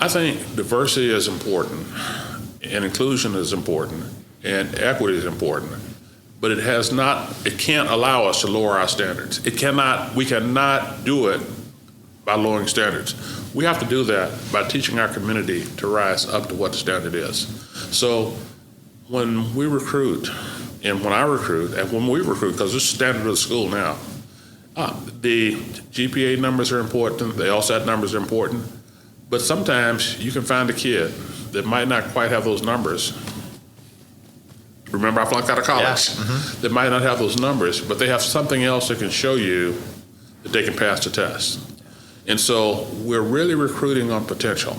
think diversity is important, and inclusion is important, and equity is important, but it can't allow us to lower our standards. We cannot do it by lowering standards. We have to do that by teaching our community to rise up to what the standard is. So when we recruit, and when I recruit, and when we recruit, because this is the standard of the school now, the GPA numbers are important, the LSAT numbers are important, but sometimes you can find a kid that might not quite have those numbers. Remember, I flunked out of college. Yeah. Mm-hmm. That might not have those numbers, but they have something else that can show you that they can pass the test. And so we're really recruiting on potential.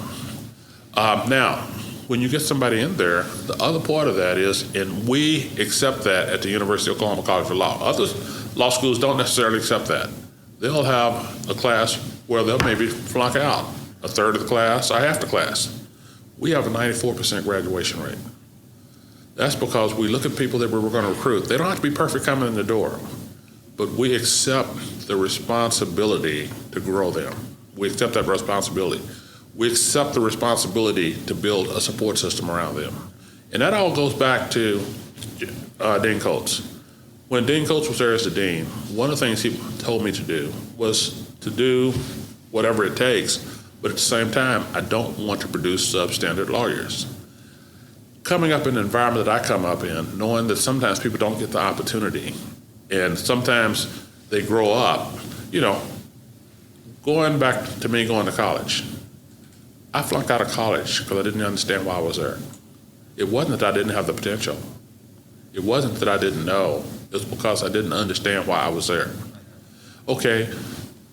Now, when you get somebody in there, the other part of that is, and we accept that at the University of Oklahoma College of Law. Other law schools don't necessarily accept that. They'll have a class where they'll maybe flunk out a third of the class or half the class. We have a 94% graduation rate. That's because we look at people that we're going to recruit. They don't have to be perfect coming in the door, but we accept the responsibility to grow them. We accept that responsibility. We accept the responsibility to build a support system around them. And that all goes back to Dean Coates. When Dean Coates was there as the dean, one of the things he told me to do was to do whatever it takes, but at the same time, I don't want to produce substandard lawyers. Coming up in the environment that I come up in, knowing that sometimes people don't get the opportunity, and sometimes they grow up, going back to me going to college, I flunked out of college because I didn't understand why I was there. It wasn't that I didn't have the potential. It wasn't that I didn't know. It was because I didn't understand why I was there. Okay,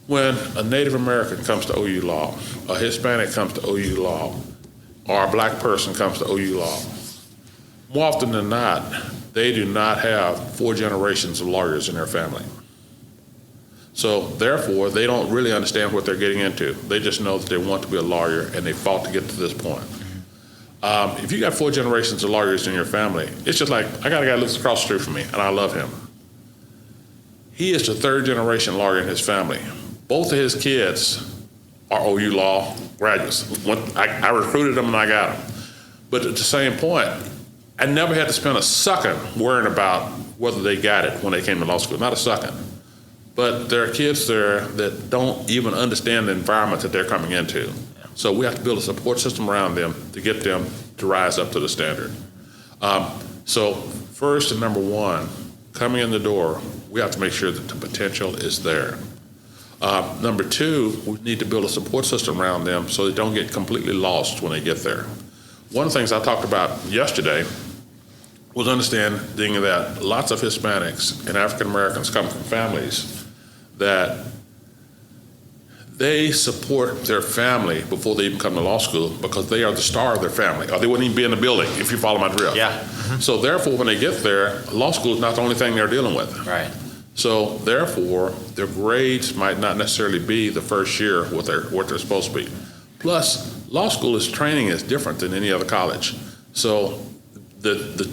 when a Native American comes to OU Law, a Hispanic comes to OU Law, or a black person comes to OU Law, more often than not, they do not have 4 generations of lawyers in their family. So therefore, they don't really understand what they're getting into. They just know that they want to be a lawyer, and they fought to get to this point. If you got 4 generations of lawyers in your family, it's just like, I got a guy who lives across the street from me, and I love him. He is the 3rd generation lawyer in his family. Both of his kids are OU Law graduates. I recruited them and I got them. But at the same point, I never had to spend a second worrying about whether they got it when they came to law school, not a second. But there are kids there that don't even understand the environment that they're coming into. So we have to build a support system around them to get them to rise up to the standard. So first and number one, coming in the door, we have to make sure that the potential is there. Number 2, we need to build a support system around them so they don't get completely lost when they get there. One of the things I talked about yesterday was understanding that lots of Hispanics and African Americans come from families that they support their family before they even come to law school because they are the star of their family, or they wouldn't even be in the building, if you follow my drift. Yeah. Mm-hmm. So therefore, when they get there, law school is not the only thing they're dealing with. Right. So therefore, their grades might not necessarily be the first year what they're supposed to be. Plus, law school training is different than any other college. So the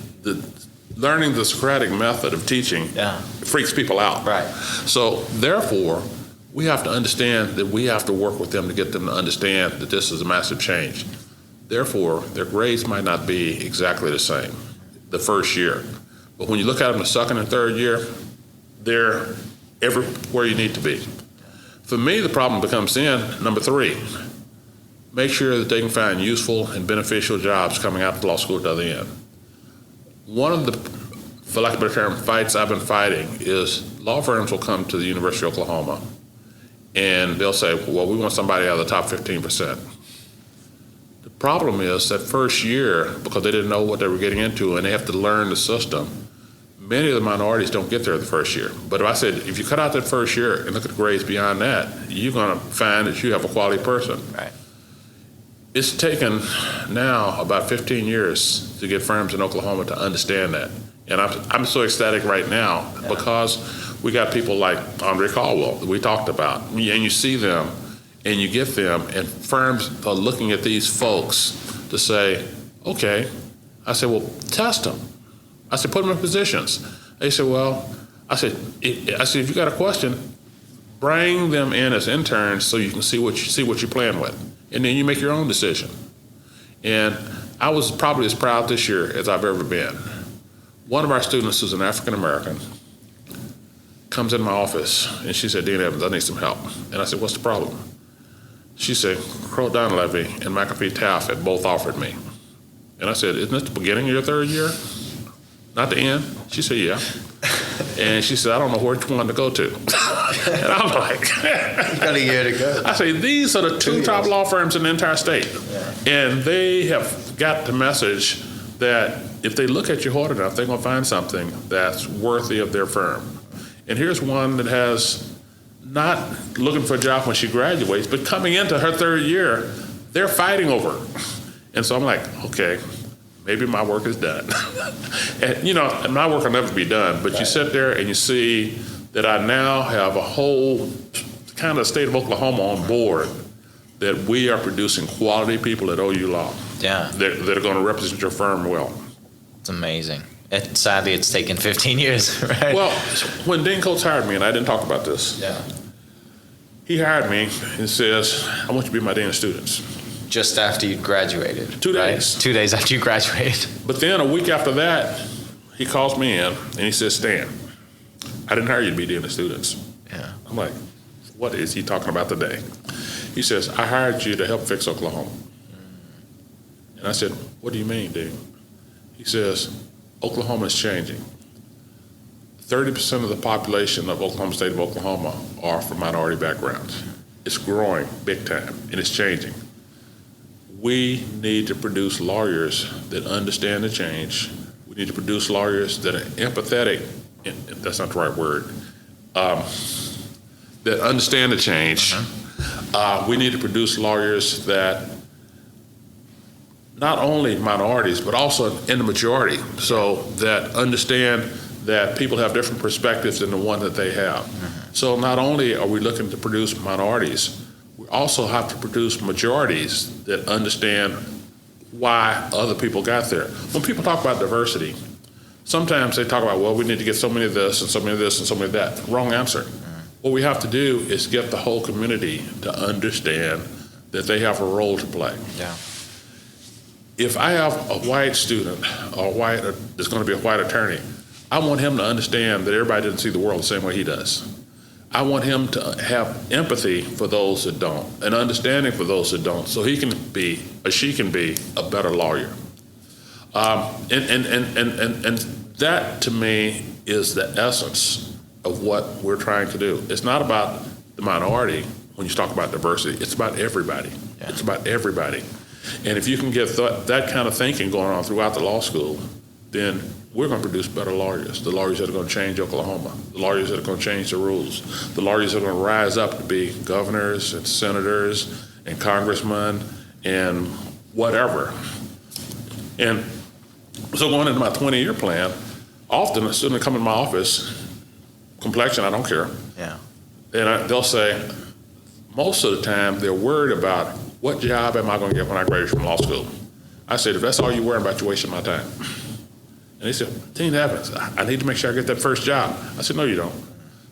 learning the Socratic method of teaching freaks people out. Right. So therefore, we have to understand that we have to work with them to get them to understand that this is a massive change. Therefore, their grades might not be exactly the same the first year. But when you look at them the second and third year, they're everywhere you need to be. For me, the problem becomes number 3, make sure that they can find useful and beneficial jobs coming out of law school at the other end. One of the, for lack of a better term, fights I've been fighting is law firms will come to the University of Oklahoma and they'll say, well, we want somebody out of the top 15%. The problem is that first year, because they didn't know what they were getting into and they have to learn the system, many of the minorities don't get there the first year. But if I said, if you cut out that first year and look at the grades beyond that, you're going to find that you have a quality person. Right. It's taken now about 15 years to get firms in Oklahoma to understand that. And I'm so ecstatic right now because we got people like Andre Caldwell that we talked about. And you see them and you get them, and firms are looking at these folks to say, okay. I said, well, test them. I said, put them in positions. They said, well, I said, if you got a question, bring them in as interns so you can see what you're playing with. and then you make your own decision. And I was probably as proud this year as I've ever been. One of our students, who's an African American, comes in my office and she said, Dean Evans, I need some help. And I said, what's the problem? She said, Col Stanley and McAfee Taft had both offered me. And I said, isn't this the beginning of your third year? Not the end? She said, yeah. And she said, I don't know which one to go to. And I'm like, you got a year to go. I say, these are the two top law firms in the entire state. Yeah. And they have got the message that if they look at you hard enough, they're going to find something that's worthy of their firm. And here's one that has not looking for a job when she graduates, but coming into her third year, they're fighting over it. And so I'm like, okay, maybe my work is done. And my work will never be done, but you sit there and you see that I now have a whole kind of state of Oklahoma on board that we are producing quality people at OU Law. Yeah. That are going to represent your firm well. It's amazing. Sadly, it's taken 15 years, right? Well, when Dean Coates hired me, and I didn't talk about this, he hired me and says, I want you to be my dean of students. Just after you graduated. 2 days. Right? 2 days after you graduated. But then a week after that, he calls me in and he says, Stan, I didn't hire you to be dean of students. Yeah. I'm like, what is he talking about today? He says, I hired you to help fix Oklahoma. And I said, what do you mean, Dean? He says, Oklahoma is changing. 30% of the population of Oklahoma State of Oklahoma are from minority backgrounds. It's growing big time, and it's changing. We need to produce lawyers that understand the change. We need to produce lawyers that are empathetic, that's not the right word, that understand the change. We need to produce lawyers that not only minorities, but also in the majority, so that understand that people have different perspectives than the one that they have. So not only are we looking to produce minorities, we also have to produce majorities that understand why other people got there. When people talk about diversity, sometimes they talk about, well, we need to get so many of this and so many of this and so many of that. Wrong answer. What we have to do is get the whole community to understand that they have a role to play. Yeah. If I have a white student or there's going to be a white attorney, I want him to understand that everybody doesn't see the world the same way he does. I want him to have empathy for those that don't, and understanding for those that don't, so he can be, or she can be, a better lawyer. And that, to me, is the essence of what we're trying to do. It's not about the minority when you talk about diversity. It's about everybody. Yeah. It's about everybody. And if you can get that kind of thinking going on throughout the law school, then we're going to produce better lawyers, the lawyers that are going to change Oklahoma, the lawyers that are going to change the rules, the lawyers that are going to rise up to be governors and senators and congressmen and whatever. And so going into my 20-year plan, often a student will come in my office, complexion, I don't care. Yeah. And they'll say, most of the time, they're worried about what job am I going to get when I graduate from law school. I said, if that's all you're worried about, you're wasting my time. And they said, Dean Evans, I need to make sure I get that first job. I said, no, you don't.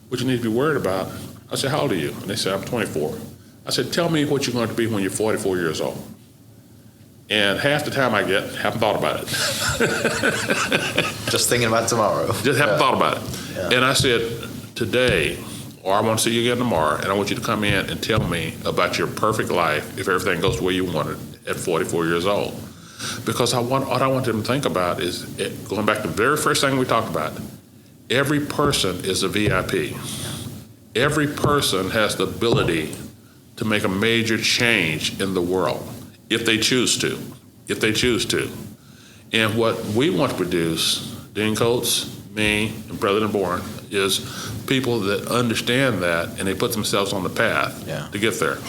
What you need to be worried about, I said, how old are you? And they said, I'm 24. I said, tell me what you're going to be when you're 44 years old. And half the time I get, haven't thought about it. Just thinking about tomorrow. Just haven't thought about it. Yeah. And I said, today, or I want to see you again tomorrow, and I want you to come in and tell me about your perfect life if everything goes the way you want it at 44 years old. Because what I want them to think about is, going back to the very first thing we talked about, every person is a VIP. Every person has the ability to make a major change in the world if they choose to. If they choose to. And what we want to produce, Dean Coates, me, and President Bourne, is people that understand that and they put themselves on the path to get there.